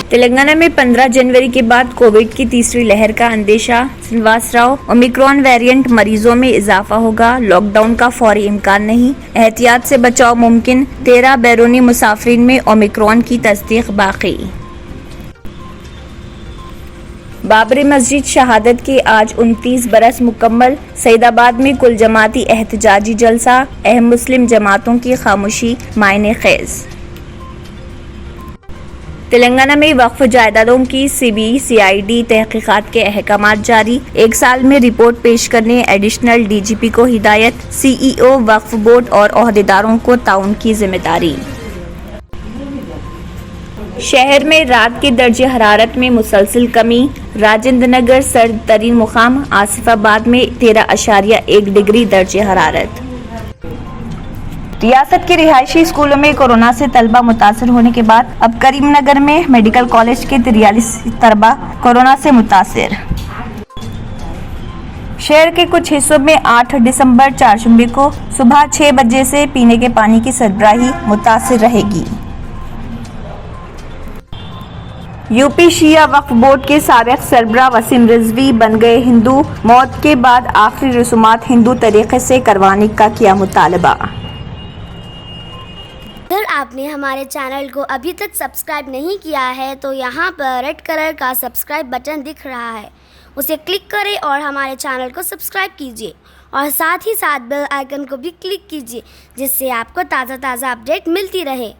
تلنگانہ میں 15 جنوری کے بعد کووڈ کی تیسری لہر کا اندیشہ، سرینواس راؤ۔ اومیکرون ویرینٹ مریضوں میں اضافہ ہوگا، لاک ڈاؤن کا فوری امکان نہیں، احتیاط سے بچاؤ ممکن، 13 بیرونی مسافرین میں اومیکرون کی تصدیق باقی۔ بابری مسجد شہادت کے آج 29 برس مکمل، سعید آباد میں کل جماعتی احتجاجی جلسہ، اہم مسلم جماعتوں کی خاموشی معنی خیز۔ تلنگانہ میں وقف جائیدادوں کی CBI-CID تحقیقات کے احکامات جاری، 1 سال میں رپورٹ پیش کرنے ایڈیشنل DGP کو ہدایت، CEO وقف بورڈ اور عہدیداروں کو تعاون کی ذمہ داری۔ شہر میں رات کے درجہ حرارت میں مسلسل کمی، راجندر نگر سرد ترین مقام، آصف آباد میں 13.1 ڈگری درجہ حرارت۔ ریاست کے رہائشی اسکولوں میں کورونا سے طلبہ متاثر ہونے کے بعد اب کریم نگر میں میڈیکل کالج کے 43 طلبہ کورونا سے متاثر۔ شہر کے کچھ حصوں میں 8 دسمبر چہارشنبے کو صبح 6 بجے سے پینے کے پانی کی سربراہی متاثر رہے گی۔ UP شیعہ وقف بورڈ کے سابق سربراہ وسیم رضوی بن گئے ہندو، موت کے بعد آخری رسومات ہندو طریقے سے کروانے کا کیا مطالبہ۔ اگر آپ نے ہمارے چینل کو ابھی تک سبسکرائب نہیں کیا ہے تو یہاں پر ریڈ کلر کا سبسکرائب بٹن دکھ رہا ہے، اسے کلک کریں اور ہمارے چینل کو سبسکرائب کیجیے اور ساتھ ہی ساتھ بیل آئیکن کو بھی کلک کیجیے، جس سے آپ کو تازہ اپڈیٹ ملتی رہے۔